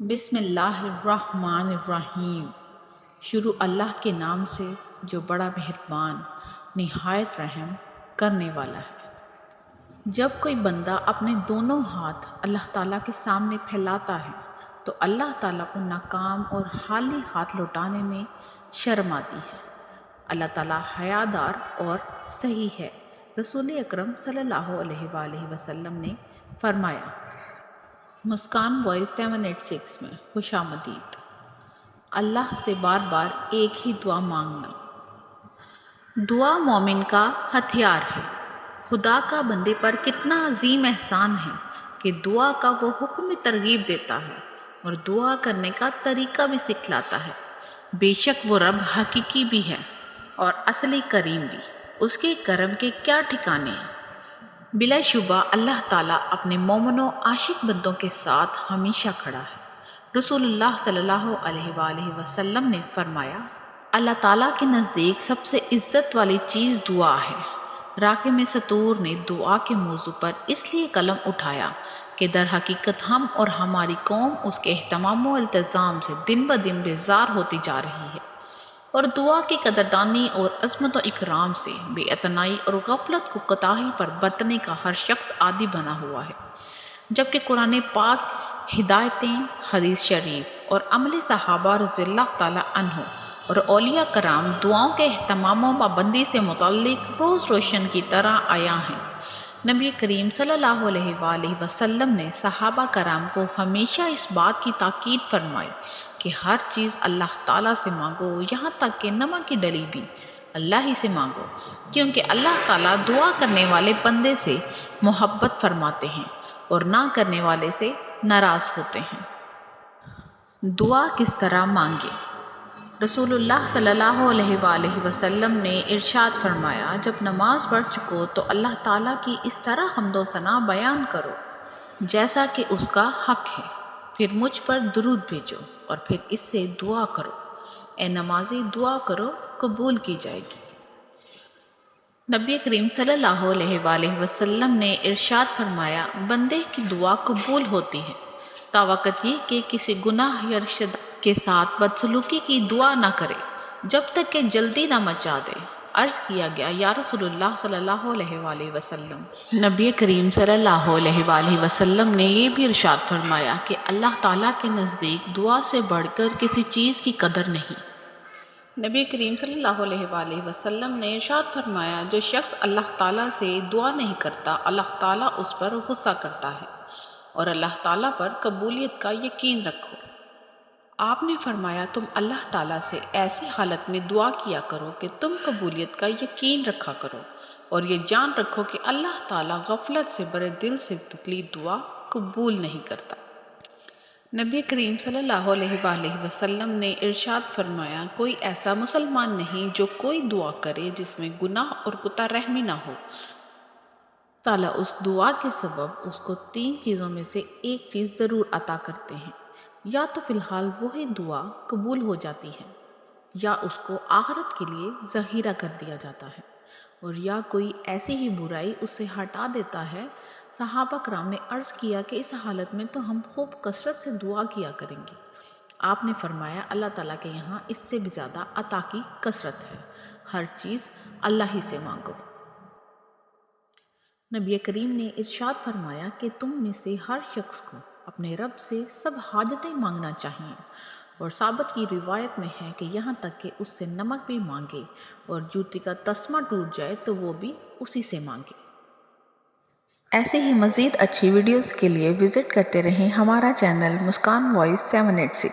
بسم اللہ الرحمن الرحیم۔ شروع اللہ کے نام سے جو بڑا مہربان نہایت رحم کرنے والا ہے۔ جب کوئی بندہ اپنے دونوں ہاتھ اللہ تعالیٰ کے سامنے پھیلاتا ہے تو اللہ تعالیٰ کو ناکام اور خالی ہاتھ لوٹانے میں شرم آتی ہے۔ اللہ تعالیٰ حیادار اور صحیح ہے۔ رسول اکرم صلی اللہ علیہ وآلہ وسلم نے فرمایا، مسکان وائس 786 میں خوش آمدید۔ اللہ سے بار بار ایک ہی دعا مانگنا۔ دعا مومن کا ہتھیار ہے۔ خدا کا بندے پر کتنا عظیم احسان ہے کہ دعا کا وہ حکم بھی ترغیب دیتا ہے اور دعا کرنے کا طریقہ بھی سکھلاتا ہے۔ بے شک وہ رب حقیقی بھی ہے اور اصلی کریم بھی۔ اس کے کرم کے کیا ٹھکانے ہیں۔ بلا شبہ اللہ تعالیٰ اپنے مومن و عاشق بندوں کے ساتھ ہمیشہ کھڑا ہے۔ رسول اللہ صلی اللہ علیہ وآلہ وسلم نے فرمایا، اللہ تعالیٰ کے نزدیک سب سے عزت والی چیز دعا ہے۔ راکم سطور نے دعا کے موضوع پر اس لیے قلم اٹھایا کہ در حقیقت ہم اور ہماری قوم اس کے اہتمام و التزام سے دن بدن بیزار ہوتی جا رہی ہے اور دعا کی قدردانی اور عظمت و اکرام سے بے اعتنائی اور غفلت کو کوتاہی پر برتنے کا ہر شخص عادی بنا ہوا ہے، جبکہ قرآن پاک ہدایتیں، حدیث شریف اور عمل صحابہ رضی اللہ تعالیٰ عنہ اور اولیاء کرام دعاؤں کے اہتمام و پابندی سے متعلق روز روشن کی طرح آیا ہیں۔ نبی کریم صلی اللہ علیہ وآلہ وسلم نے صحابہ کرام کو ہمیشہ اس بات کی تاکید فرمائی کہ ہر چیز اللہ تعالیٰ سے مانگو، یہاں تک کہ نمک کی ڈلی بھی اللہ ہی سے مانگو، کیونکہ اللہ تعالیٰ دعا کرنے والے بندے سے محبت فرماتے ہیں اور نہ کرنے والے سے ناراض ہوتے ہیں۔ دعا کس طرح مانگے؟ رسول اللہ صلی اللہ علیہ وآلہ وسلم نے ارشاد فرمایا، جب نماز پڑھ چکو تو اللہ تعالیٰ کی اس طرح حمد و ثنا بیان کرو جیسا کہ اس کا حق ہے، پھر مجھ پر درود بھیجو اور پھر اس سے دعا کرو، اے نمازی دعا کرو قبول کی جائے گی۔ نبی کریم صلی اللہ علیہ وآلہ وسلم نے ارشاد فرمایا، بندے کی دعا قبول ہوتی ہے تاوقت یہ کہ کسی گناہ یا رشتہ کے ساتھ بدسلوکی کی دعا نہ کرے جب تک کہ جلدی نہ مچا دے۔ عرض کیا گیا، یا رسول اللہ صلی اللہ علیہ وآلہ وسلم، نبی کریم صلی اللہ علیہ وآلہ وسلم نے یہ بھی ارشاد فرمایا کہ اللہ تعالیٰ کے نزدیک دعا سے بڑھ کر کسی چیز کی قدر نہیں۔ نبی کریم صلی اللہ علیہ وآلہ وسلم نے ارشاد فرمایا، جو شخص اللہ تعالیٰ سے دعا نہیں کرتا اللہ تعالیٰ اس پر غصہ کرتا ہے، اور اللہ تعالیٰ پر قبولیت کا یقین رکھو۔ آپ نے فرمایا، تم اللہ تعالیٰ سے ایسی حالت میں دعا کیا کرو کہ تم قبولیت کا یقین رکھا کرو، اور یہ جان رکھو کہ اللہ تعالیٰ غفلت سے بڑے دل سے نکلی دعا قبول نہیں کرتا۔ نبی کریم صلی اللہ علیہ وآلہ وسلم نے ارشاد فرمایا، کوئی ایسا مسلمان نہیں جو کوئی دعا کرے جس میں گناہ اور کوتاہ رحمی نہ ہو، تعالیٰ اس دعا کے سبب اس کو 3 چیزوں میں سے ایک چیز ضرور عطا کرتے ہیں۔ یا تو فی الحال وہی دعا قبول ہو جاتی ہے، یا اس کو آخرت کے لیے ذخیرہ کر دیا جاتا ہے، اور یا کوئی ایسی ہی برائی اس سے ہٹا دیتا ہے۔ صحابہ کرام نے عرض کیا کہ اس حالت میں تو ہم خوب کثرت سے دعا کیا کریں گے۔ آپ نے فرمایا، اللہ تعالیٰ کے یہاں اس سے بھی زیادہ عطا کی کثرت ہے، ہر چیز اللہ ہی سے مانگو۔ نبی کریم نے ارشاد فرمایا کہ تم میں سے ہر شخص کو اپنے رب سے سب حاجتیں مانگنا چاہیے، اور ثابت کی روایت میں ہے کہ یہاں تک کہ اس سے نمک بھی مانگے اور جوتی کا تسمہ ٹوٹ جائے تو وہ بھی اسی سے مانگے۔ ایسے ہی مزید اچھی ویڈیوز کے لیے وزٹ کرتے رہیں ہمارا چینل مسکان وائس 786۔